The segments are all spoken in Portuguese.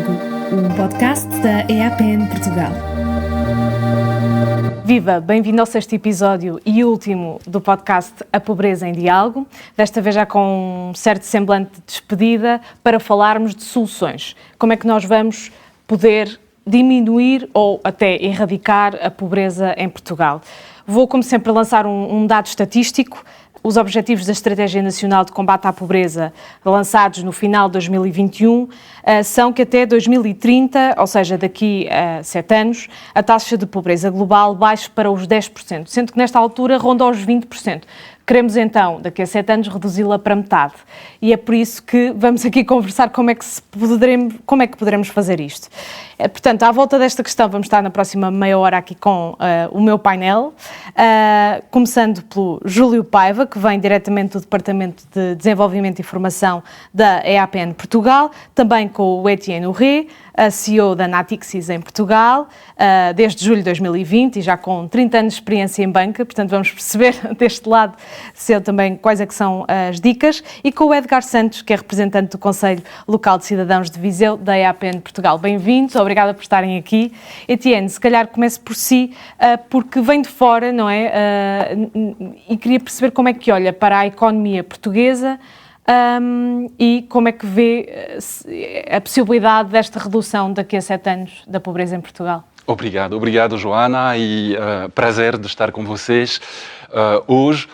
Diálogo, um podcast da EAPN Portugal. Viva! Bem-vindo ao 6º episódio e último do podcast A Pobreza em Diálogo, desta vez já com um certo semblante de despedida, para falarmos de soluções. Como é que nós vamos poder diminuir ou até erradicar a pobreza em Portugal? Vou, como sempre, lançar um dado estatístico. Os Objetivos da Estratégia Nacional de Combate à Pobreza, lançados no final de 2021, são que até 2030, ou seja, daqui a 7 anos, a taxa de pobreza global baixe para os 10%, sendo que nesta altura ronda aos 20%. Queremos então, daqui a 7 anos, reduzi-la para metade. E é por isso que vamos aqui conversar como é que poderemos fazer isto. Portanto, à volta desta questão, vamos estar na próxima meia hora aqui com o meu painel, começando pelo Júlio Paiva, que vem diretamente do Departamento de Desenvolvimento e Formação da EAPN Portugal, também com o Etienne Urré, a CEO da Natixis em Portugal, desde julho de 2020 e já com 30 anos de experiência em banca, portanto vamos perceber deste lado seu também quais é que são as dicas, e com o Edgar Santos, que é representante do Conselho Local de Cidadãos de Viseu, da EAPN Portugal. Bem-vindos, obrigada por estarem aqui. Etienne, se calhar comece por si, porque vem de fora, não é? E queria perceber como é que olha para a economia portuguesa, e como é que vê a possibilidade desta redução daqui a 7 anos da pobreza em Portugal? Obrigado Joana, e prazer de estar com vocês hoje.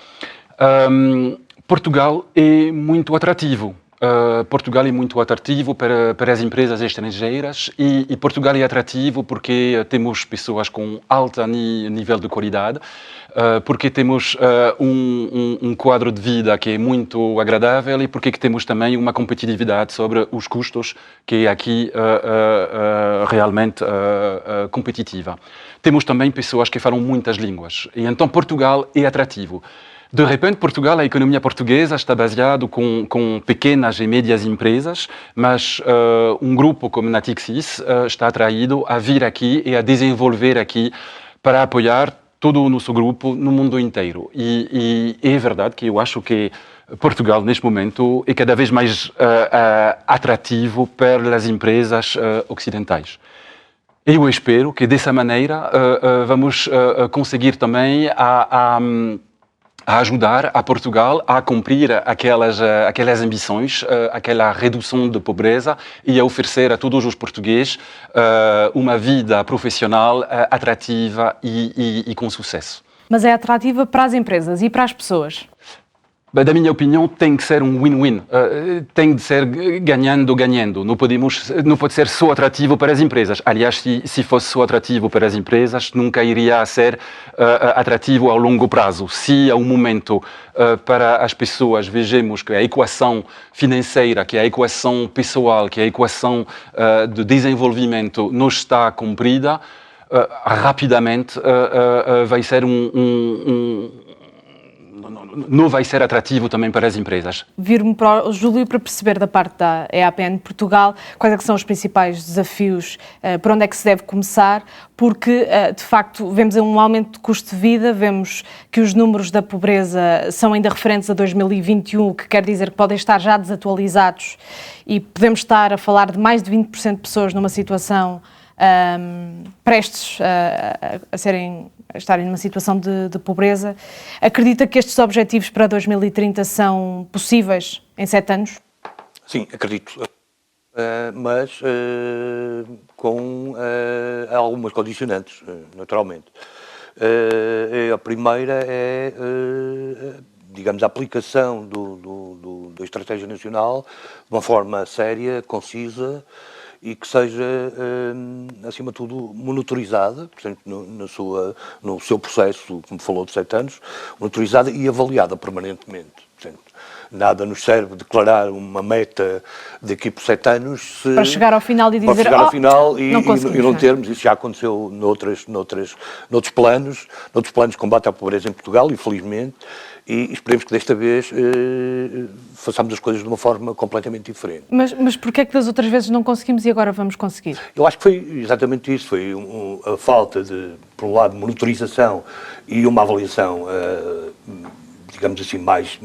Portugal é muito atrativo. Portugal é muito atrativo para as empresas estrangeiras e Portugal é atrativo porque temos pessoas com alto nível de qualidade, porque temos um quadro de vida que é muito agradável e porque temos também uma competitividade sobre os custos que é aqui realmente competitiva. Temos também pessoas que falam muitas línguas e então Portugal é atrativo. De repente, Portugal, a economia portuguesa está baseada com pequenas e médias empresas, mas um grupo como Natixis está atraído a vir aqui e a desenvolver aqui para apoiar todo o nosso grupo no mundo inteiro. E é verdade que eu acho que Portugal, neste momento, é cada vez mais atrativo para as empresas ocidentais. Eu espero que, dessa maneira, vamos conseguir também a ajudar a Portugal a cumprir aquelas ambições, aquela redução de pobreza e a oferecer a todos os portugueses uma vida profissional atrativa e com sucesso. Mas é atrativa para as empresas e para as pessoas? Da minha opinião, tem que ser um win-win. Tem de ser ganhando-ganhando. Não pode ser só atrativo para as empresas. Aliás, se fosse só atrativo para as empresas, nunca iria ser atrativo ao longo prazo. Se a um momento para as pessoas vejamos que a equação financeira, que a equação pessoal, que a equação de desenvolvimento não está cumprida, rapidamente vai ser não vai ser atrativo também para as empresas. Vir-me para o Júlio para perceber da parte da EAPN Portugal quais é que são os principais desafios, por onde é que se deve começar, porque de facto vemos um aumento de custo de vida, vemos que os números da pobreza são ainda referentes a 2021, o que quer dizer que podem estar já desatualizados e podemos estar a falar de mais de 20% de pessoas numa situação prestes a estarem numa situação de pobreza. Acredita que estes objetivos para 2030 são possíveis em 7 anos? Sim, acredito, mas com algumas condicionantes, naturalmente. A primeira é, digamos, a aplicação da Estratégia Nacional de uma forma séria, concisa, e que seja, acima de tudo, monitorizada, portanto, no seu processo, como falou, de 7 anos, monitorizada e avaliada permanentemente. Portanto, nada nos serve declarar uma meta daqui por 7 anos para chegar ao final e dizer chegar ao final e não termos. Isso já aconteceu noutros planos de combate à pobreza em Portugal, infelizmente, e esperemos que desta vez façamos as coisas de uma forma completamente diferente. Mas porquê é que das outras vezes não conseguimos e agora vamos conseguir? Eu acho que foi exatamente isso, foi a falta de, por um lado, monitorização e uma avaliação, digamos assim, mais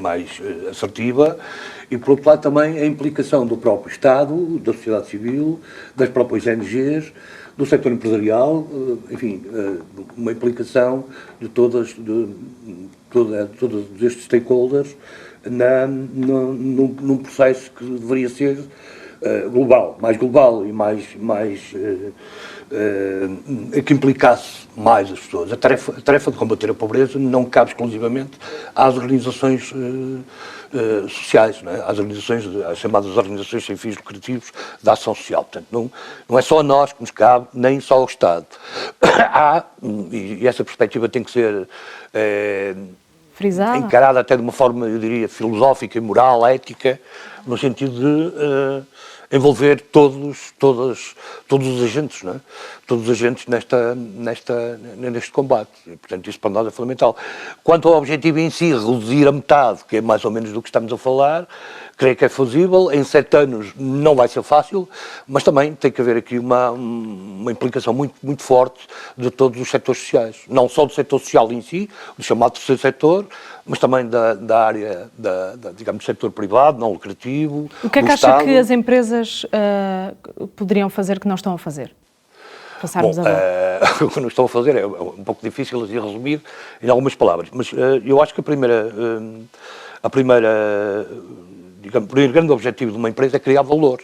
assertiva, E, por outro lado, também a implicação do próprio Estado, da sociedade civil, das próprias ONGs, do setor empresarial, enfim, uma implicação de todos estes stakeholders num processo que deveria ser mais global e que implicasse mais as pessoas. A tarefa de combater a pobreza não cabe exclusivamente às organizações sociais, não é? Às chamadas organizações sem fins lucrativos da ação social. Portanto, não é só a nós que nos cabe, nem só ao Estado. E essa perspectiva tem que ser frisada, encarada até de uma forma, eu diria, filosófica, moral, ética, no sentido de envolver todos os agentes, não é? Todos os agentes neste combate. E, portanto, isso para nós é fundamental. Quanto ao objetivo em si, reduzir a metade, que é mais ou menos do que estamos a falar, creio que é fazível. Em 7 anos não vai ser fácil, mas também tem que haver aqui uma implicação muito forte de todos os setores sociais. Não só do setor social em si, do chamado terceiro setor, mas também da área, digamos, do setor privado, não lucrativo. O que é que acha que as empresas poderiam fazer que não estão a fazer? Passarmos agora. O que não estão a fazer é um pouco difícil de resumir em algumas palavras, mas eu acho que o primeiro grande objetivo de uma empresa é criar valor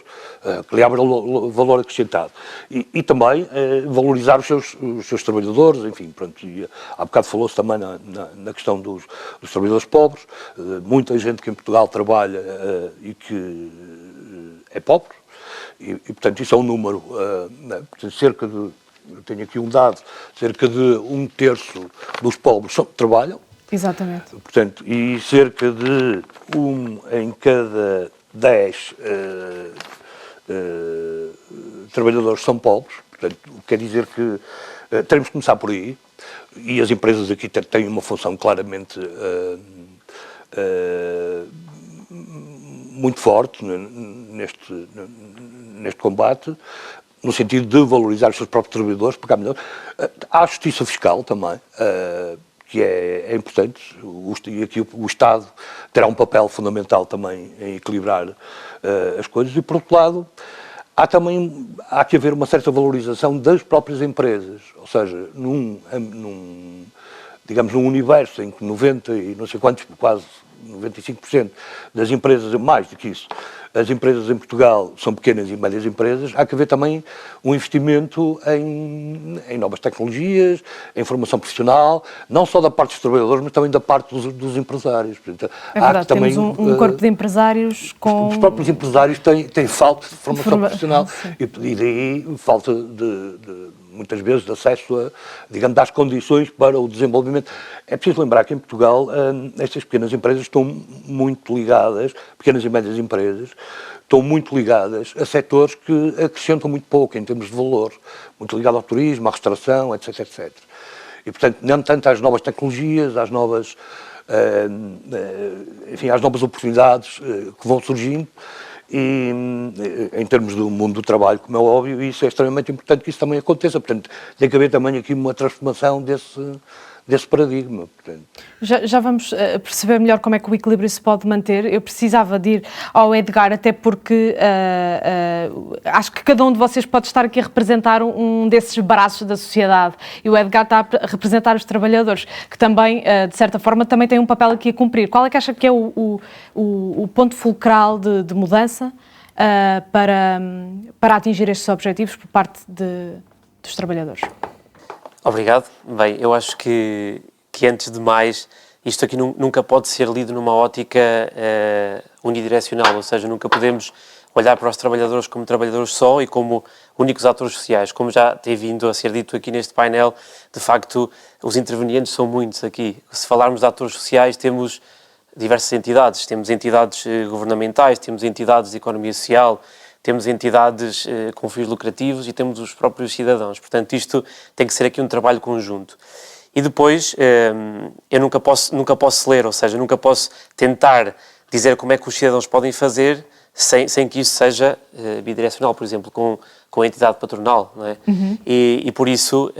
acrescentado e também valorizar os seus trabalhadores, enfim, pronto. E há bocado falou-se também na questão dos trabalhadores pobres, muita gente que em Portugal trabalha e que é pobre, e portanto isso é um número, portanto, eu tenho aqui um dado, cerca de 1/3 dos pobres trabalham. Exatamente. Portanto, e cerca de 1 em cada 10 trabalhadores são pobres. Portanto, o que quer dizer que teremos que começar por aí, e as empresas aqui têm uma função claramente muito forte neste combate, no sentido de valorizar os seus próprios trabalhadores, pagar melhor. Há a justiça fiscal também, que é importante, e aqui o Estado terá um papel fundamental também em equilibrar as coisas, e por outro lado, há que haver uma certa valorização das próprias empresas, ou seja, num universo em que 90 e não sei quantos, quase 95% das empresas, mais do que isso, as empresas em Portugal são pequenas e médias empresas, há que haver também um investimento em novas tecnologias, em formação profissional, não só da parte dos trabalhadores, mas também da parte dos empresários. Portanto, é verdade, temos um corpo de empresários com... Os próprios empresários têm falta de formação profissional e daí falta muitas vezes de acesso às condições para o desenvolvimento. É preciso lembrar que em Portugal estas pequenas empresas estão muito ligadas, pequenas e médias empresas, estão muito ligadas a setores que acrescentam muito pouco em termos de valor, muito ligado ao turismo, à restauração, etc, etc. E, portanto, não tanto às novas tecnologias, às novas oportunidades que vão surgindo, e em termos do mundo do trabalho, como é óbvio, isso é extremamente importante que isso também aconteça. Portanto, tem que haver também aqui uma transformação desse paradigma. Portanto. Já vamos perceber melhor como é que o equilíbrio se pode manter. Eu precisava de ir ao Edgar, até porque acho que cada um de vocês pode estar aqui a representar um desses braços da sociedade, e o Edgar está a representar os trabalhadores, que também, de certa forma, também têm um papel aqui a cumprir. Qual é que acha que é o ponto fulcral de mudança para atingir estes objetivos por parte dos trabalhadores? Obrigado. Bem, eu acho que antes de mais, isto aqui nunca pode ser lido numa ótica unidirecional, ou seja, nunca podemos olhar para os trabalhadores como trabalhadores só e como únicos atores sociais. Como já tem vindo a ser dito aqui neste painel, de facto, os intervenientes são muitos aqui. Se falarmos de atores sociais, temos diversas entidades. Temos entidades governamentais, temos entidades de economia social, temos entidades com fins lucrativos e temos os próprios cidadãos. Portanto, isto tem que ser aqui um trabalho conjunto. E depois, eu nunca posso ler, ou seja, nunca posso tentar dizer como é que os cidadãos podem fazer sem que isso seja bidirecional, por exemplo, com a entidade patronal, não é? Uhum. E por isso,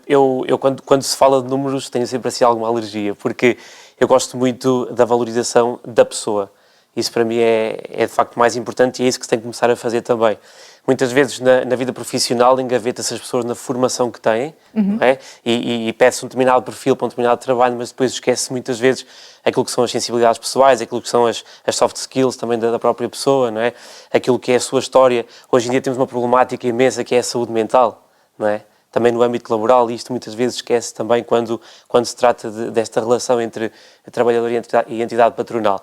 eu quando se fala de números, tenho sempre assim alguma alergia, porque eu gosto muito da valorização da pessoa. Isso para mim é de facto mais importante e é isso que se tem que começar a fazer também. Muitas vezes na vida profissional engaveta-se as pessoas na formação que têm, não é? E pede-se um determinado perfil para um determinado trabalho, mas depois esquece muitas vezes aquilo que são as sensibilidades pessoais, aquilo que são as soft skills também da própria pessoa, não é? Aquilo que é a sua história. Hoje em dia temos uma problemática imensa que é a saúde mental, não é? Também no âmbito laboral, e isto muitas vezes esquece também quando se trata desta relação entre trabalhador e entidade patronal.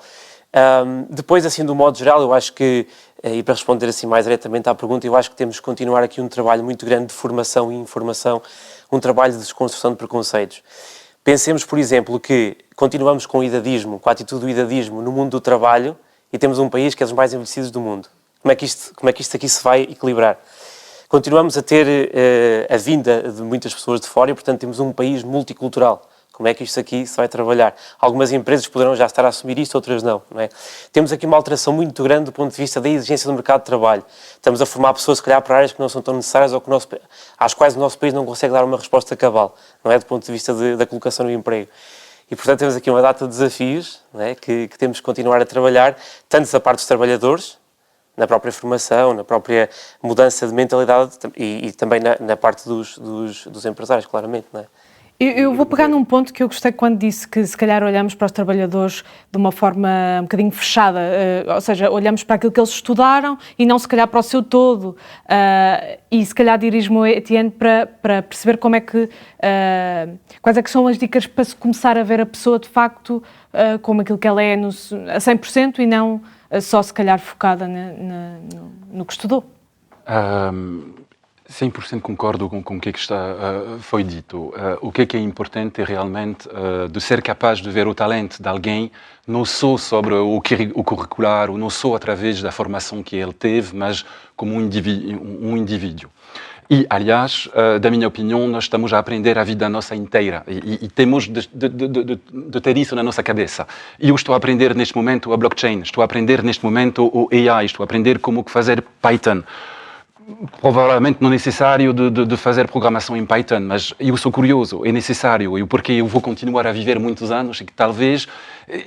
Depois, assim, do modo geral, eu acho que, e para responder assim mais diretamente à pergunta, eu acho que temos que continuar aqui um trabalho muito grande de formação e informação, um trabalho de desconstrução de preconceitos. Pensemos, por exemplo, que continuamos com o idadismo, com a atitude do idadismo no mundo do trabalho e temos um país que é dos mais envelhecidos do mundo. Como é que isto aqui se vai equilibrar? Continuamos a ter a vinda de muitas pessoas de fora e, portanto, temos um país multicultural. Como é que isto aqui se vai trabalhar? Algumas empresas poderão já estar a assumir isto, outras não, não é? Temos aqui uma alteração muito grande do ponto de vista da exigência do mercado de trabalho. Estamos a formar pessoas, se calhar, para áreas que não são tão necessárias ou às quais o nosso país não consegue dar uma resposta cabal, não é? Do ponto de vista da colocação no emprego. E, portanto, temos aqui uma data de desafios, não é? que temos que continuar a trabalhar, tanto da parte dos trabalhadores, na própria formação, na própria mudança de mentalidade e também na parte dos empresários, claramente, não é? Eu vou pegar num ponto que eu gostei quando disse que se calhar olhamos para os trabalhadores de uma forma um bocadinho fechada, ou seja, olhamos para aquilo que eles estudaram e não se calhar para o seu todo. E se calhar dirijo-me ao Etienne para perceber como é que, quais é que são as dicas para se começar a ver a pessoa de facto como aquilo que ela é a 100% e não só se calhar focada no que estudou. 100% concordo com o que foi dito. O que é importante é realmente de ser capaz de ver o talento de alguém, não só sobre o curricular, ou não só através da formação que ele teve, mas como um indivíduo. E, aliás, da minha opinião, nós estamos a aprender a vida nossa inteira e temos de ter isso na nossa cabeça. Eu estou a aprender neste momento a blockchain, estou a aprender neste momento o AI, estou a aprender como fazer Python. Provavelmente não é necessário de fazer programação em Python, mas eu sou curioso, é necessário, porque eu vou continuar a viver muitos anos e que talvez,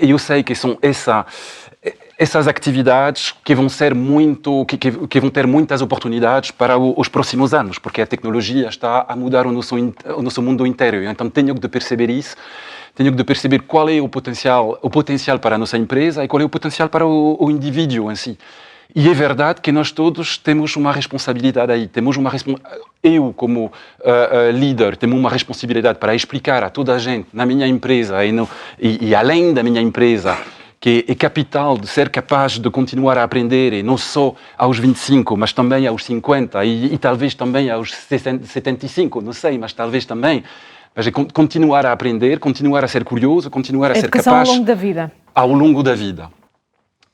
eu sei que são essas atividades que vão ser que vão ter muitas oportunidades para os próximos anos, porque a tecnologia está a mudar o nosso mundo inteiro, então tenho de perceber isso, tenho de perceber qual é o potencial para a nossa empresa e qual é o potencial para o indivíduo em si. E é verdade que nós todos temos uma responsabilidade aí. Eu, como líder, tenho uma responsabilidade para explicar a toda a gente na minha empresa e além da minha empresa que é capital de ser capaz de continuar a aprender, e não só aos 25, mas também aos 50 e talvez também aos 75, não sei, mas talvez também. Mas é continuar a aprender, continuar a ser curioso, continuar a ser capaz... ao longo da vida. Ao longo da vida.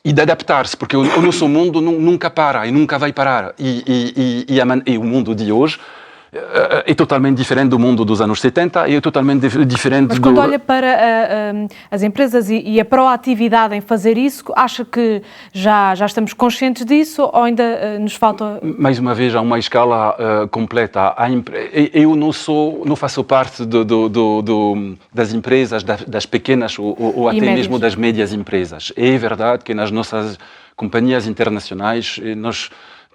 E de adaptar-se, porque o nosso mundo nunca para e nunca vai parar. E o mundo de hoje é totalmente diferente do mundo dos anos 70 e é totalmente diferente Mas quando olha para as empresas e a proatividade em fazer isso, acha que já estamos conscientes disso ou ainda nos falta... Mais uma vez, há uma escala completa. Eu não faço parte das empresas, das pequenas ou até mesmo das médias empresas. É verdade que nas nossas companhias internacionais,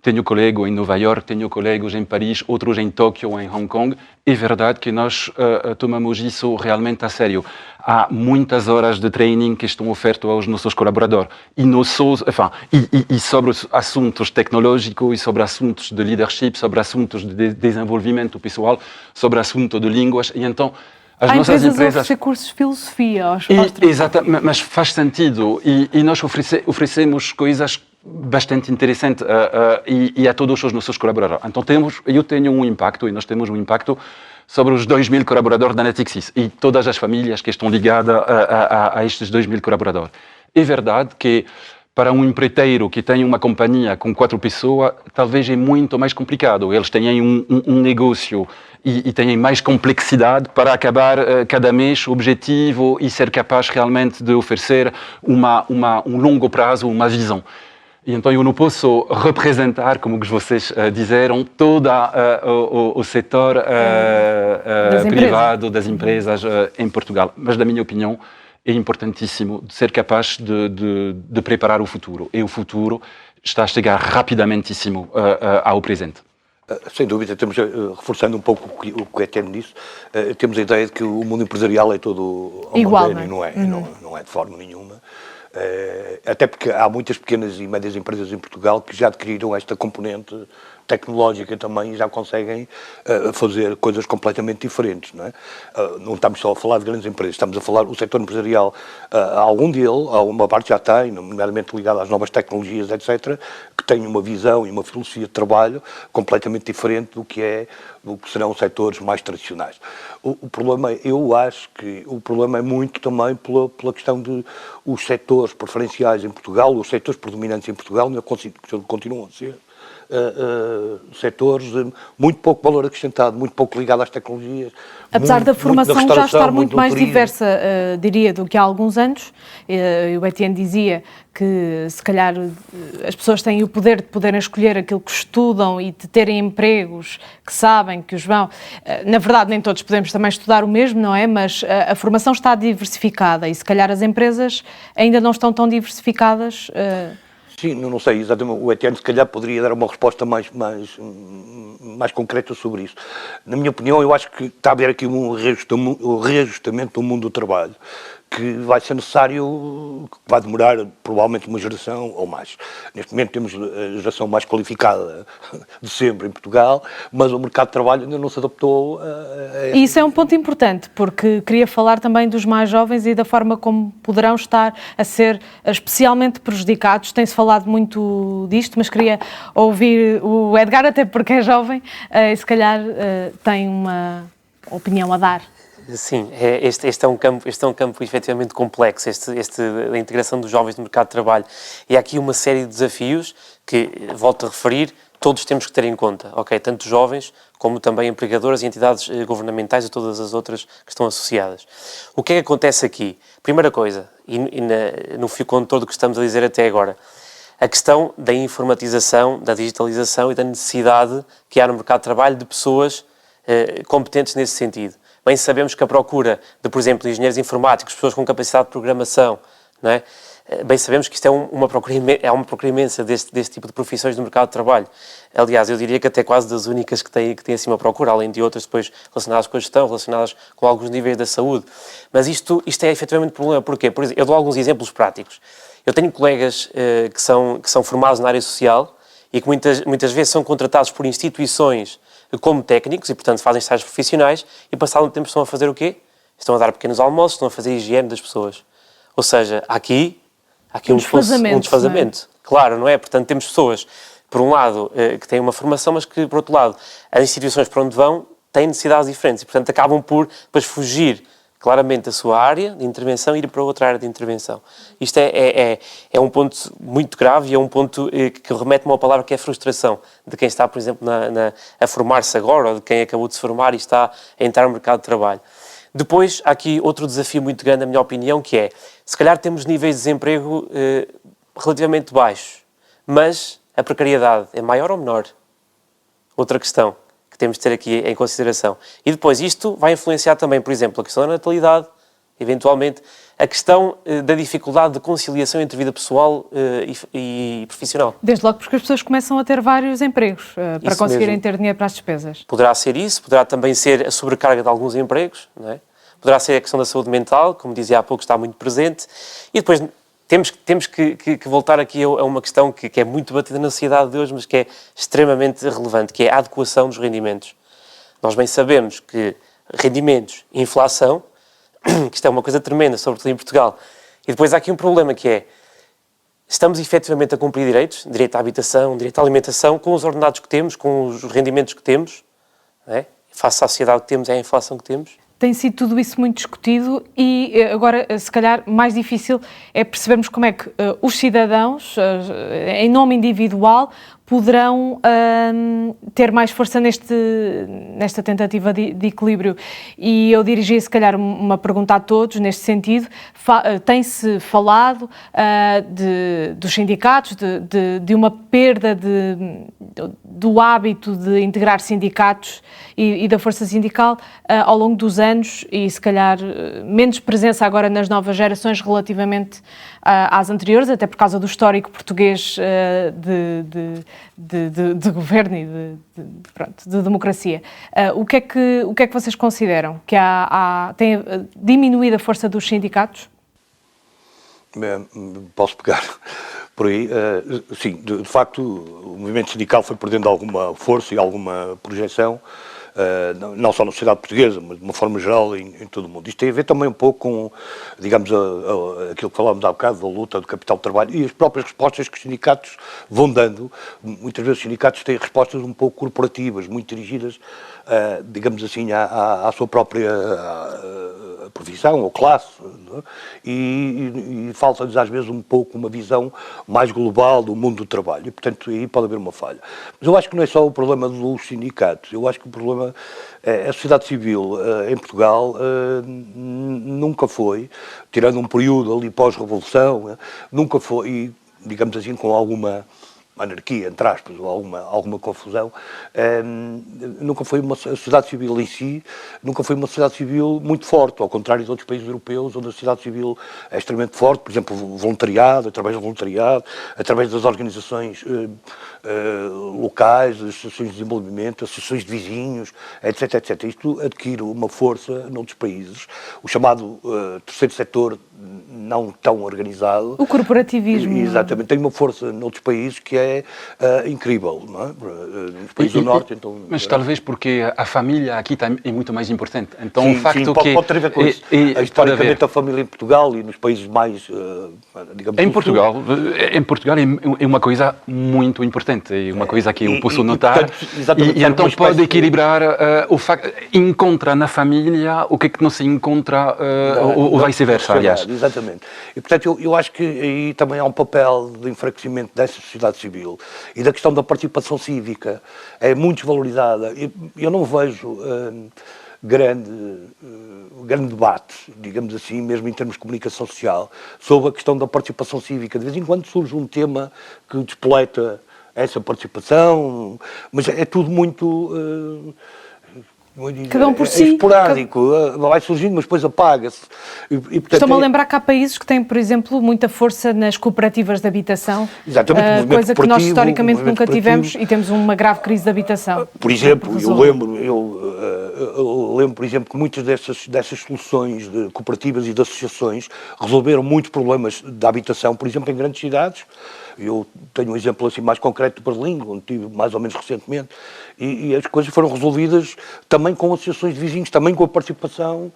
tenho colegas em Nova York, tenho colegas em Paris, outros em Tóquio ou em Hong Kong. É verdade que nós tomamos isso realmente a sério. Há muitas horas de training que estão ofertas aos nossos colaboradores. E sobre assuntos tecnológicos, e sobre assuntos de leadership, sobre assuntos de desenvolvimento pessoal, sobre assuntos de línguas. E então, as nossas empresas oferecem cursos de filosofia aos exatamente, mas faz sentido. E nós oferecemos coisas bastante interessante e a todos os nossos colaboradores. Então eu tenho um impacto e nós temos um impacto sobre os 2.000 colaboradores da Natixis e todas as famílias que estão ligadas a estes 2.000 colaboradores. É verdade que para um empreiteiro que tem uma companhia com 4 pessoas, talvez é muito mais complicado. Eles têm um negócio e têm mais complexidade para acabar cada mês o objetivo e ser capaz realmente de oferecer um longo prazo, uma visão. E então eu não posso representar, como vocês disseram, todo o setor privado das empresas em Portugal. Mas, da minha opinião, é importantíssimo de ser capaz de preparar o futuro. E o futuro está a chegar rapidamentíssimo ao presente. Sem dúvida, temos, reforçando um pouco o que o Etienne disse, temos a ideia de que o mundo empresarial é todo igual, homogéneo, não é de forma nenhuma. Até porque há muitas pequenas e médias empresas em Portugal que já adquiriram esta componente tecnológica também e já conseguem fazer coisas completamente diferentes, não é? Não estamos só a falar de grandes empresas, estamos a falar do setor empresarial, algum dele, uma parte já tem, nomeadamente ligada às novas tecnologias, etc., que tem uma visão e uma filosofia de trabalho completamente diferente do que serão os setores mais tradicionais. O problema, eu acho que o problema é muito também pela questão de os setores preferenciais em Portugal, os setores predominantes em Portugal, continuam a ser setores de muito pouco valor acrescentado, muito pouco ligado às tecnologias. Apesar da formação já estar muito mais turismo. diversa, diria, do que há alguns anos, o Etienne dizia que se calhar as pessoas têm o poder de poderem escolher aquilo que estudam e de terem empregos que sabem que os vão. Na verdade, nem todos podemos também estudar o mesmo, não é? Mas a formação está diversificada e se calhar as empresas ainda não estão tão diversificadas. Sim, não sei exatamente, o Etienne se calhar poderia dar uma resposta mais concreta sobre isso. Na minha opinião, eu acho que está a haver aqui um reajustamento do mundo do trabalho, que vai ser necessário, que vai demorar provavelmente uma geração ou mais. Neste momento temos a geração mais qualificada de sempre em Portugal, mas o mercado de trabalho ainda não se adaptou a E isso é um ponto importante, porque queria falar também dos mais jovens e da forma como poderão estar a ser especialmente prejudicados. Tem-se falado muito disto, mas queria ouvir o Edgar, até porque é jovem, e se calhar tem uma opinião a dar. Sim, este é um campo efetivamente complexo, a integração dos jovens no mercado de trabalho. E há aqui uma série de desafios que, volto a referir, todos temos que ter em conta, ok? Tanto jovens como também empregadoras e entidades governamentais e todas as outras que estão associadas. O que é que acontece aqui? Primeira coisa, no fio condutor do que estamos a dizer até agora, a questão da informatização, da digitalização e da necessidade que há no mercado de trabalho de pessoas competentes nesse sentido. Bem sabemos que a procura de, por exemplo, engenheiros informáticos, pessoas com capacidade de programação, não é? Bem sabemos que isto é uma procura imensa deste tipo de profissões no mercado de trabalho. Aliás, eu diria que até quase das únicas que têm assim uma procura, além de outras depois relacionadas com a gestão, relacionadas com alguns níveis da saúde. Mas isto é efetivamente um problema. Porquê? Por exemplo, eu dou alguns exemplos práticos. Eu tenho colegas que são formados na área social e que muitas vezes são contratados por instituições como técnicos e, portanto, fazem estágios profissionais e, passado um tempo, estão a fazer o quê? Estão a dar pequenos almoços, estão a fazer a higiene das pessoas. Ou seja, há aqui um desfazamento. Claro, não é? Portanto, temos pessoas, por um lado, que têm uma formação, mas que, por outro lado, as instituições para onde vão têm necessidades diferentes e, portanto, acabam por depois fugir claramente da sua área de intervenção e ir para outra área de intervenção. Isto é um ponto muito grave e é um ponto que remete-me a uma palavra que é frustração de quem está, por exemplo, a formar-se agora ou de quem acabou de se formar e está a entrar no mercado de trabalho. Depois, há aqui outro desafio muito grande, na minha opinião, que é, se calhar temos níveis de desemprego relativamente baixos, mas a precariedade é maior ou menor? Outra questão que temos de ter aqui em consideração. E depois isto vai influenciar também, por exemplo, a questão da natalidade, eventualmente, a questão da dificuldade de conciliação entre vida pessoal e profissional. Desde logo porque as pessoas começam a ter vários empregos para Isso conseguirem mesmo. ter dinheiro para as despesas. Poderá ser isso, poderá também ser a sobrecarga de alguns empregos, não é? Poderá ser a questão da saúde mental, como dizia há pouco, está muito presente. E depois temos que voltar aqui a uma questão que é muito batida na sociedade de hoje, mas que é extremamente relevante, que é a adequação dos rendimentos. Nós bem sabemos que rendimentos e inflação, que isto é uma coisa tremenda, sobretudo em Portugal. E depois há aqui um problema que é, estamos efetivamente a cumprir direitos, direito à habitação, direito à alimentação, com os ordenados que temos, com os rendimentos que temos, não é? Face à sociedade que temos, é a inflação que temos. Tem sido tudo isso muito discutido e agora, se calhar, mais difícil é percebermos como é que os cidadãos, em nome individual, poderão ter mais força nesta tentativa de equilíbrio. E eu dirigi, se calhar, uma pergunta a todos neste sentido. Tem-se falado dos sindicatos, de uma perda do hábito de integrar sindicatos e da força sindical ao longo dos anos e, se calhar, menos presença agora nas novas gerações relativamente às anteriores, até por causa do histórico português de governo e de democracia. O que é que vocês consideram? Que tem diminuído a força dos sindicatos? Posso pegar por aí. Sim, de facto, o movimento sindical foi perdendo alguma força e alguma projeção, não só na sociedade portuguesa, mas de uma forma geral em todo o mundo. Isto tem a ver também um pouco com, digamos, aquilo que falámos há bocado, da luta do capital de trabalho e as próprias respostas que os sindicatos vão dando. Muitas vezes os sindicatos têm respostas um pouco corporativas, muito dirigidas, digamos assim, à sua própria profissão ou classe, não é? E falta-lhes às vezes um pouco uma visão mais global do mundo do trabalho e, portanto, aí pode haver uma falha. Mas eu acho que não é só o problema dos sindicatos, eu acho que o problema é a sociedade civil em Portugal nunca foi, tirando um período ali pós-revolução, nunca foi, e, digamos assim, com alguma anarquia, entre aspas, ou alguma confusão, nunca foi uma sociedade civil em si, nunca foi uma sociedade civil muito forte, ao contrário de outros países europeus, onde a sociedade civil é extremamente forte, por exemplo, o voluntariado, através do voluntariado, através das organizações locais, as associações de desenvolvimento, associações de vizinhos, etc, etc. Isto adquire uma força noutros países, o chamado terceiro setor não tão organizado. O corporativismo. Exatamente, tem uma força noutros países que é incrível, não é? Nos países do Norte, então... Mas talvez porque a família aqui é muito mais importante. Então sim, o facto pode ter a ver com isso. Historicamente a família em Portugal e nos países mais, digamos... Em Portugal é uma coisa muito importante, é uma coisa que eu posso notar. E então pode equilibrar o facto... Encontra na família o que não se encontra, ou vice-versa, aliás. Exatamente. E, portanto, eu acho que aí também há um papel de enfraquecimento dessa sociedade civil e da questão da participação cívica. É muito desvalorizada. Eu não vejo grande debate, digamos assim, mesmo em termos de comunicação social, sobre a questão da participação cívica. De vez em quando surge um tema que despoleta essa participação, mas é tudo muito... Cada um por si. É esporádico, vai surgindo, mas depois apaga-se. Estou-me a lembrar que há países que têm, por exemplo, muita força nas cooperativas de habitação. Exatamente, coisa que nós historicamente nunca tivemos e temos uma grave crise de habitação. Por exemplo, eu lembro, por exemplo, que muitas dessas soluções de cooperativas e de associações resolveram muitos problemas de habitação, por exemplo, em grandes cidades. Eu tenho um exemplo assim mais concreto de Berlim, onde estive mais ou menos recentemente, e as coisas foram resolvidas também com associações de vizinhos, também com a participação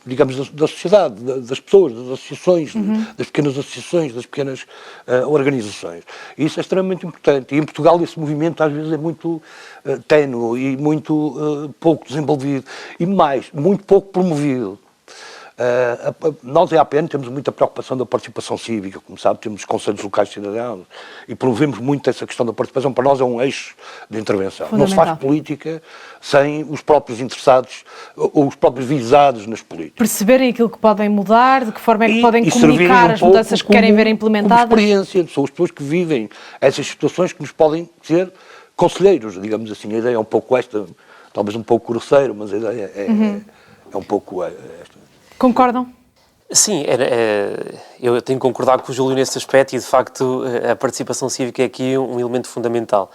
digamos, da sociedade, das pessoas, das associações, das pequenas associações, das pequenas organizações. E isso é extremamente importante. E em Portugal esse movimento às vezes é muito ténue e muito pouco desenvolvido e muito pouco promovido. Nós, em APN, temos muita preocupação da participação cívica, como sabe, temos conselhos locais de cidadãos e promovemos muito essa questão da participação. Para nós é um eixo de intervenção. Não se faz política sem os próprios interessados ou os próprios visados nas políticas. Perceberem aquilo que podem mudar, de que forma é que podem comunicar as mudanças que querem ver implementadas. Como experiência, são as pessoas que vivem essas situações que nos podem ser conselheiros, digamos assim. A ideia é um pouco esta, talvez um pouco grosseiro, mas a ideia é um pouco esta. Concordam? Sim, eu tenho que concordar com o Júlio nesse aspecto e, de facto, a participação cívica é aqui um elemento fundamental.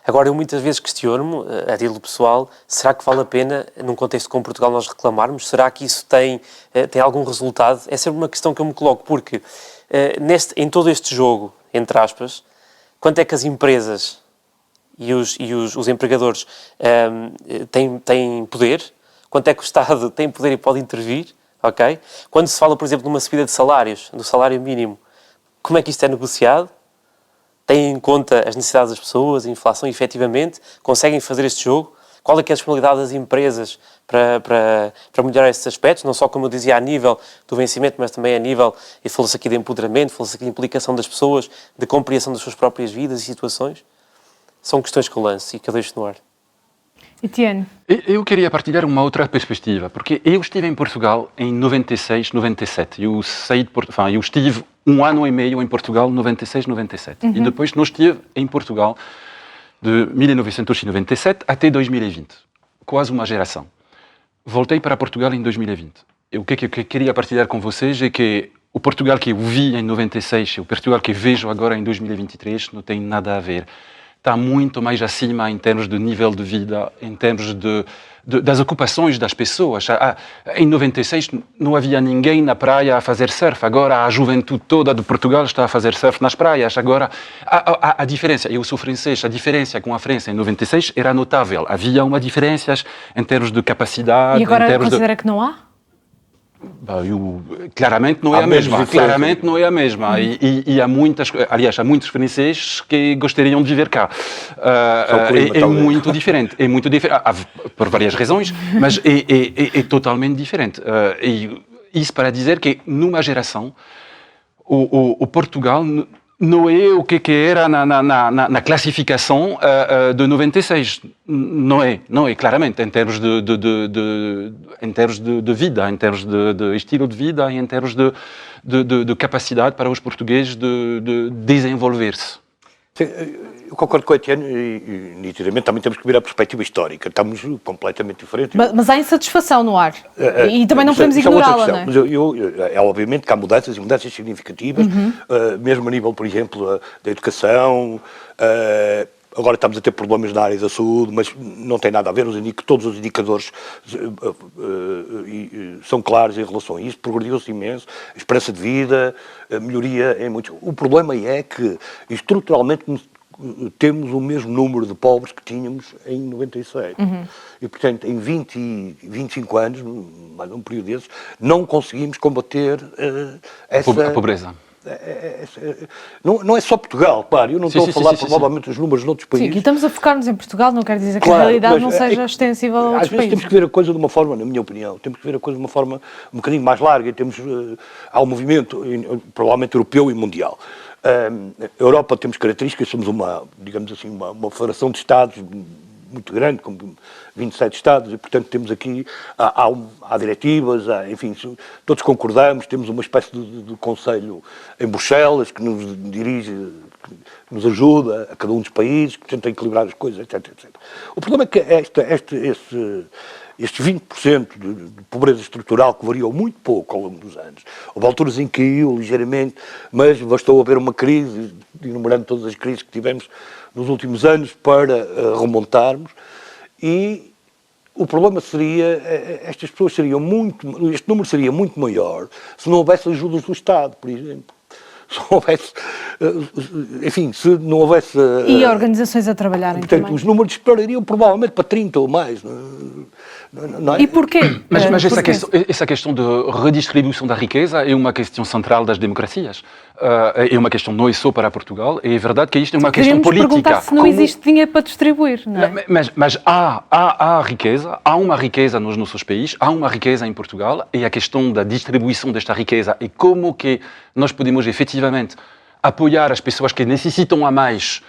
Agora, eu muitas vezes questiono-me, a título pessoal, será que vale a pena, num contexto como Portugal, nós reclamarmos? Será que isso tem algum resultado? É sempre uma questão que eu me coloco, porque em todo este jogo, entre aspas, quanto é que as empresas e os empregadores têm poder? Quanto é que o Estado tem poder e pode intervir? Okay? Quando se fala, por exemplo, de uma subida de salários, do salário mínimo, como é que isto é negociado? Têm em conta as necessidades das pessoas, a inflação, e efetivamente conseguem fazer este jogo? Qual é que é a disponibilidade das empresas para melhorar esses aspectos, não só, como eu dizia, a nível do vencimento, mas também a nível, e falou-se aqui de empoderamento, falou-se aqui de implicação das pessoas, de compreensão das suas próprias vidas e situações? São questões que eu lanço e que eu deixo no ar. Etienne. Eu queria partilhar uma outra perspectiva, porque eu estive em Portugal em 96, 97. Eu estive 1 ano e meio em Portugal, 96, 97. E depois não estive em Portugal de 1997 até 2020. Quase uma geração. Voltei para Portugal em 2020. E o que eu queria partilhar com vocês é que o Portugal que eu vi em 96 e o Portugal que vejo agora em 2023 não tem nada a ver. Está muito mais acima em termos de nível de vida, em termos das ocupações das pessoas. Em 96 não havia ninguém na praia a fazer surf. Agora a juventude toda de Portugal está a fazer surf nas praias. Agora a diferença, eu sou francês, a diferença com a França em 96 era notável. Havia uma diferença em termos de capacidade. E agora considera que não há? Claramente não é a mesma. Claramente não é a mesma. E há muitos franceses que gostariam de viver cá. É muito diferente. É muito diferente. Por várias razões, mas é totalmente diferente. E isso para dizer que numa geração o Portugal não é o que era na classificação de 96. Não é, claramente, em termos de vida, em termos de estilo de vida e em termos de capacidade para os portugueses de desenvolver-se. Eu concordo com o Etienne e nitidamente também temos que ver a perspectiva histórica. Estamos completamente diferentes. Mas há insatisfação no ar. E também não podemos ignorá-la, não é? Mas é obviamente que há mudanças e mudanças significativas, mesmo a nível, por exemplo, da educação. Agora estamos a ter problemas na área da saúde, mas não tem nada a ver. Todos os indicadores são claros em relação a isso. Progrediu-se imenso. A esperança de vida, a melhoria em muitos. O problema é que, estruturalmente, temos o mesmo número de pobres que tínhamos em 96. E, portanto, em 20 e 25 anos, mais um período desses, não conseguimos combater a pobreza. Não é só Portugal, claro, eu não estou a falar provavelmente dos números de outros países. Sim, aqui estamos a focar-nos em Portugal, não quer dizer que a realidade não seja extensível a outros países. Às vezes temos que ver a coisa de uma forma, na minha opinião, temos que ver a coisa de uma forma um bocadinho mais larga. Há um movimento, provavelmente europeu e mundial. A Europa temos características, somos uma federação de Estados muito grande, com 27 Estados, e portanto temos aqui, há diretivas, enfim, todos concordamos, temos uma espécie de conselho em Bruxelas que nos dirige, que nos ajuda a cada um dos países, que tenta equilibrar as coisas, etc, etc. O problema é que estes 20% de pobreza estrutural, que variou muito pouco ao longo dos anos, houve alturas em que caiu ligeiramente, mas bastou haver uma crise, enumerando todas as crises que tivemos nos últimos anos para remontarmos, e o problema seria, estas pessoas este número seria muito maior se não houvesse ajudas do Estado, por exemplo. Se não houvesse, enfim, se não houvesse... E organizações a trabalharem portanto, também. Os números disparariam provavelmente para 30 ou mais. Não é? E porquê? Mas essa questão de redistribuição da riqueza é uma questão central das democracias. É uma questão não é só para Portugal, é verdade que isto é uma questão política. Perguntar se não existe dinheiro para distribuir, não é? Mas há riqueza, há uma riqueza nos nossos países, há uma riqueza em Portugal, e a questão da distribuição desta riqueza e como que nós podemos efetivamente apoiar as pessoas que necessitam a mais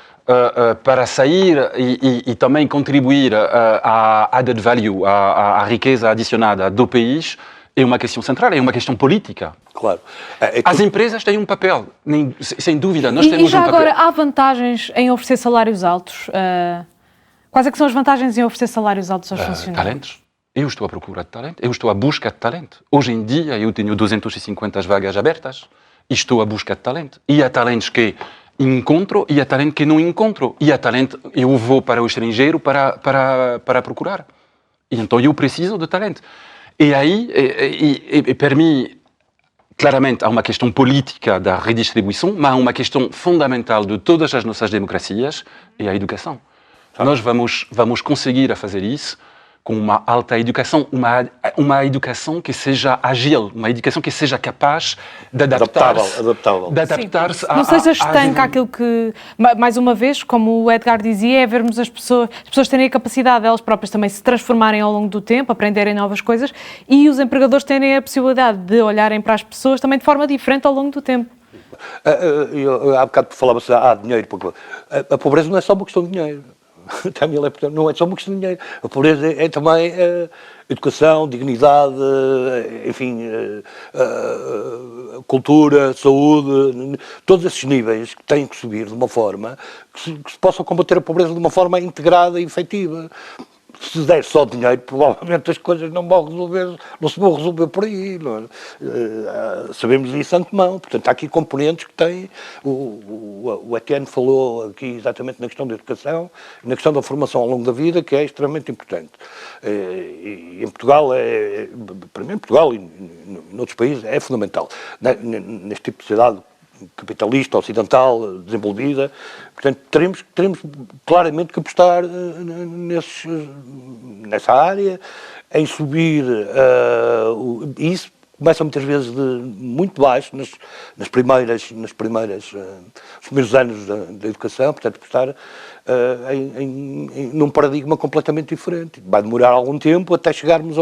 para sair e também contribuir à added value, à riqueza adicionada do país, é uma questão central, é uma questão política. Claro. As empresas têm um papel, sem dúvida, nós temos temos um papel. E já agora, há vantagens em oferecer salários altos? Quais é que são as vantagens em oferecer salários altos aos funcionários? Talentos. Eu estou à procura de talento, eu estou à busca de talento. Hoje em dia eu tenho 250 vagas abertas e estou à busca de talento. E há talentos que encontro e há talento que não encontro. E há talento que eu vou para o estrangeiro para procurar. E então eu preciso de talento. E aí, para mim, claramente há uma questão política da redistribuição, mas há uma questão fundamental de todas as nossas democracias, é a educação. Nós vamos conseguir fazer isso com uma alta educação, uma educação que seja ágil, uma educação que seja capaz de adaptar-se. Adaptável. De adaptar-se Não seja estanca aquilo que, mais uma vez, como o Edgar dizia, é vermos as pessoas terem a capacidade delas próprias também se transformarem ao longo do tempo, aprenderem novas coisas e os empregadores terem a possibilidade de olharem para as pessoas também de forma diferente ao longo do tempo. Há bocado falava-se dinheiro, porque a pobreza não é só uma questão de dinheiro. Não é só uma questão de dinheiro. A pobreza é também educação, dignidade, enfim, cultura, saúde, todos esses níveis que têm que subir de uma forma que se possa combater a pobreza de uma forma integrada e efetiva. Se der só dinheiro, provavelmente as coisas não se vão resolver por aí. Não é? Sabemos isso de antemão. Portanto, há aqui componentes que têm. O Etienne falou aqui exatamente na questão da educação, na questão da formação ao longo da vida, que é extremamente importante. E em Portugal, para mim, em Portugal e noutros países, é fundamental. Neste tipo de sociedade capitalista, ocidental, desenvolvida. Portanto, teremos claramente que apostar nessa área, em subir isso. Começa muitas vezes muito baixo, nos primeiros anos da educação, portanto, apostar num paradigma completamente diferente. Vai demorar algum tempo até chegarmos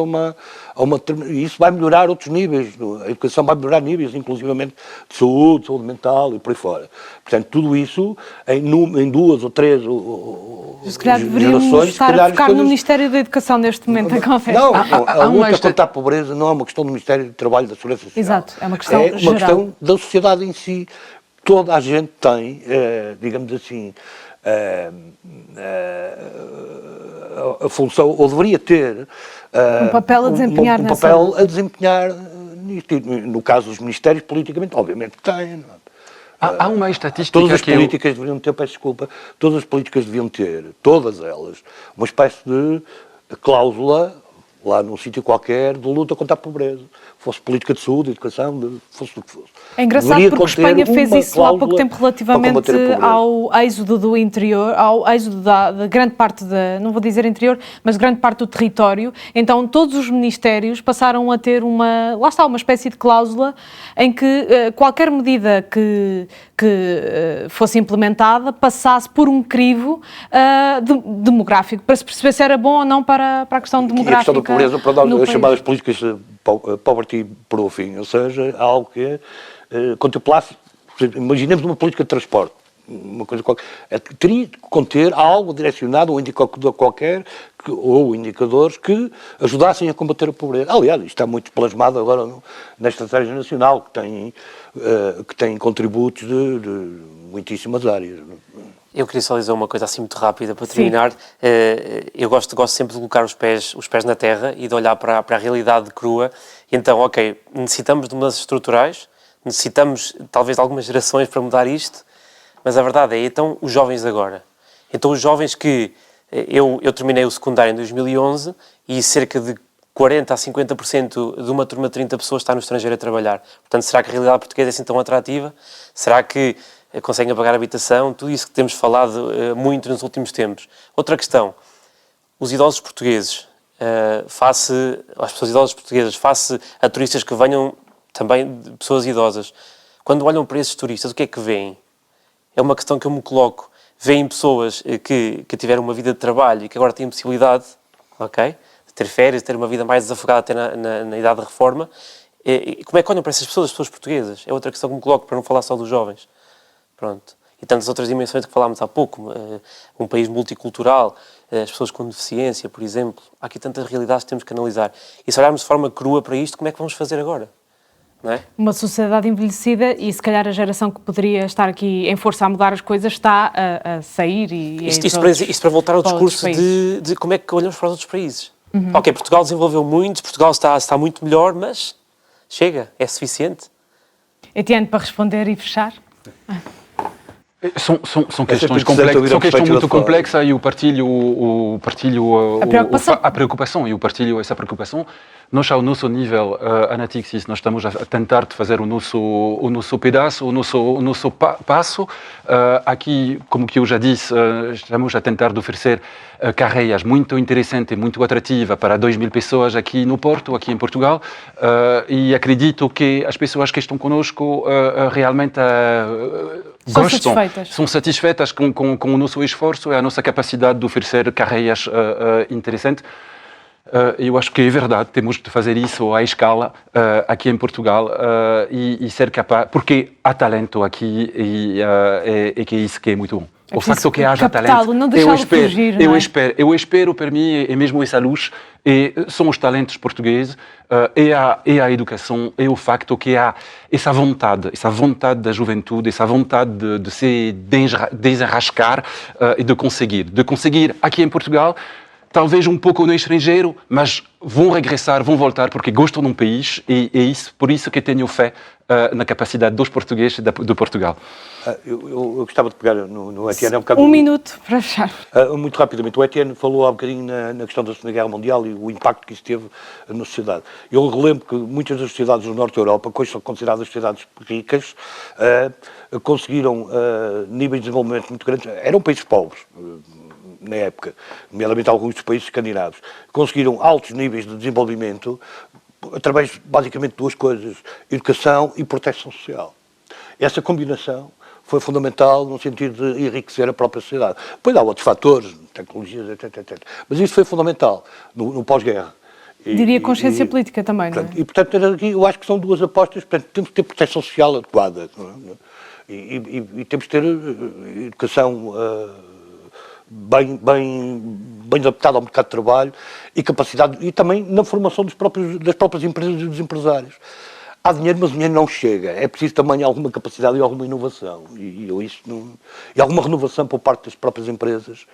e isso vai melhorar outros níveis. A educação vai melhorar níveis, inclusivamente de saúde mental e por aí fora. Portanto, tudo isso em 2 ou 3 se calhar deveríamos estar a focar no Ministério da Educação neste momento da conversa. Não, a luta contra a pobreza não é uma questão do Ministério do Trabalho e da Segurança Social. Exato, é uma questão geral. É uma questão da sociedade em si. Toda a gente tem, digamos assim, a função, ou deveria ter um papel a desempenhar um nessa papel a desempenhar nisto. No caso dos ministérios, politicamente, obviamente que têm. Não é? Há uma estatística todas as que políticas deveriam ter, peço desculpa, todas as políticas deviam ter, todas elas, uma espécie de cláusula, lá num sítio qualquer, de luta contra a pobreza. Fosse política de saúde, educação, fosse o que fosse. É engraçado porque Espanha fez isso há pouco tempo relativamente ao êxodo do interior, ao êxodo da grande parte não vou dizer interior, mas grande parte do território. Então todos os ministérios passaram a ter uma espécie de cláusula em que qualquer medida que fosse implementada passasse por um crivo demográfico, para se perceber se era bom ou não para a questão demográfica. E a questão da pobreza, para dar as chamadas políticas de poverty proofing, ou seja, algo que contemplasse, imaginemos uma política de transporte, uma coisa qualquer, teria que conter algo direcionado, um indicador qualquer, ou indicadores que ajudassem a combater a pobreza. Aliás, isto está muito plasmado agora na Estratégia Nacional, que tem contributos de muitíssimas áreas. Eu queria só dizer uma coisa assim muito rápida para terminar. Eu gosto sempre de colocar os pés na terra e de olhar para a realidade crua. Então, ok, necessitamos de mudanças estruturais, necessitamos talvez de algumas gerações para mudar isto, mas a verdade é, então, os jovens agora. Então, os jovens que... Eu terminei o secundário em 2011 e cerca de 40% a 50% de uma turma de 30 pessoas está no estrangeiro a trabalhar. Portanto, será que a realidade portuguesa é assim tão atrativa? Será que conseguem pagar a habitação? Tudo isso que temos falado muito nos últimos tempos. Outra questão, os idosos portugueses, as pessoas idosas portuguesas, face a turistas que venham também de pessoas idosas, quando olham para esses turistas, o que é que veem? É uma questão que eu me coloco. Veem pessoas que tiveram uma vida de trabalho e que agora têm possibilidade, ok, de ter férias, de ter uma vida mais desafogada até na idade de reforma. E como é que olham para essas pessoas, as pessoas portuguesas? É outra questão que me coloco, para não falar só dos jovens. Pronto. E tantas outras dimensões que falámos há pouco, um país multicultural, as pessoas com deficiência, por exemplo. Há aqui tantas realidades que temos que analisar. E se olharmos de forma crua para isto, como é que vamos fazer agora? Não é? Uma sociedade envelhecida e se calhar a geração que poderia estar aqui em força a mudar as coisas está a sair Isto para voltar ao discurso de como é que olhamos para os outros países. Uhum. Ok, Portugal desenvolveu muito, Portugal está muito melhor, mas chega, é suficiente. Etienne, para responder e fechar. São questões complexas, são questões muito complexas e eu partilho a preocupação e eu partilho essa preocupação. Nós, ao nosso nível, a Natixis, nós estamos a tentar fazer o nosso pedaço, o nosso passo. Aqui, como que eu já disse, estamos a tentar oferecer carreiras muito interessantes, muito atrativas para 2.000 pessoas aqui no Porto, aqui em Portugal. E acredito que as pessoas que estão conosco realmente gostam, são satisfeitas com o nosso esforço e a nossa capacidade de oferecer carreiras interessantes. Eu acho que é verdade, temos de fazer isso à escala aqui em Portugal e ser capaz, porque há talento aqui e que é isso que é muito bom. O facto que haja talento, eu espero para mim, é mesmo essa luz, são os talentos portugueses, é a educação, é o facto que há essa vontade da juventude, essa vontade de se desenrascar e de conseguir aqui em Portugal, talvez um pouco no estrangeiro, mas vão regressar, vão voltar porque gostam de um país e é isso, por isso que tenho fé na capacidade dos portugueses de Portugal. Eu gostava de pegar no Etienne um bocado... Um minuto para fechar. Muito rapidamente, o Etienne falou há bocadinho na questão da Segunda Guerra Mundial e o impacto que isso teve na sociedade. Eu relembro que muitas das sociedades do Norte da Europa, que hoje são consideradas sociedades ricas, conseguiram níveis de desenvolvimento muito grandes, eram países pobres, na época, nomeadamente alguns dos países escandinavos, conseguiram altos níveis de desenvolvimento através, basicamente, de duas coisas, educação e proteção social. Essa combinação foi fundamental no sentido de enriquecer a própria sociedade. Depois há outros fatores, tecnologias, etc. Mas isso foi fundamental no pós-guerra. Diria consciência política também, portanto, não é? E, portanto, eu acho que são duas apostas. Portanto, temos que ter proteção social adequada. Não é? E temos que ter educação bem adaptada ao mercado de trabalho e capacidade, e também na formação das próprias empresas e dos empresários. Há dinheiro, mas o dinheiro não chega. É preciso também alguma capacidade e alguma inovação. E alguma renovação por parte das próprias empresas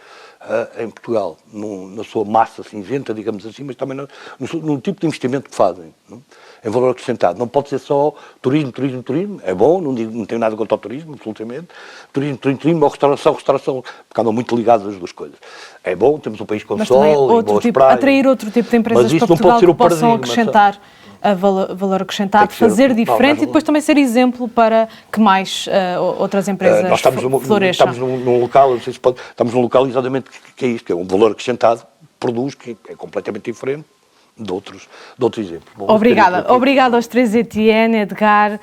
em Portugal, na sua massa cinzenta, digamos assim, mas também no tipo de investimento que fazem, não? Em valor acrescentado. Não pode ser só turismo, é bom, não tenho nada contra o turismo, absolutamente. Turismo, ou restauração, porque andam muito ligadas as duas coisas. É bom, temos um país com sol e boas praias. Atrair outro tipo de empresas para Portugal que possam acrescentar valor acrescentado, fazer diferente e depois também ser exemplo para que mais outras empresas floresçam. Estamos num local, não sei se pode, estamos num local exatamente que é isto, que é um valor acrescentado, produz, que é completamente diferente de outros exemplos. Bom, Obrigada aos três, Etienne, Edgar,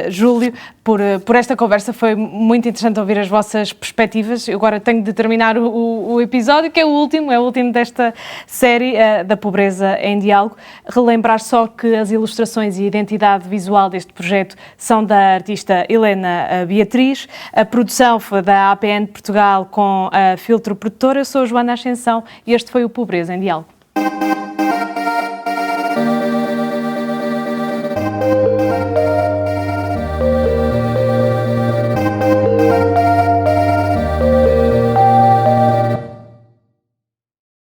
Júlio, por esta conversa. Foi muito interessante ouvir as vossas perspectivas. Eu agora tenho de terminar o episódio, que é o último desta série da Pobreza em Diálogo. Relembrar só que as ilustrações e a identidade visual deste projeto são da artista Helena Beatriz. A produção foi da APN de Portugal com a Filtro Produtora. Eu sou a Joana Ascensão e este foi o Pobreza em Diálogo.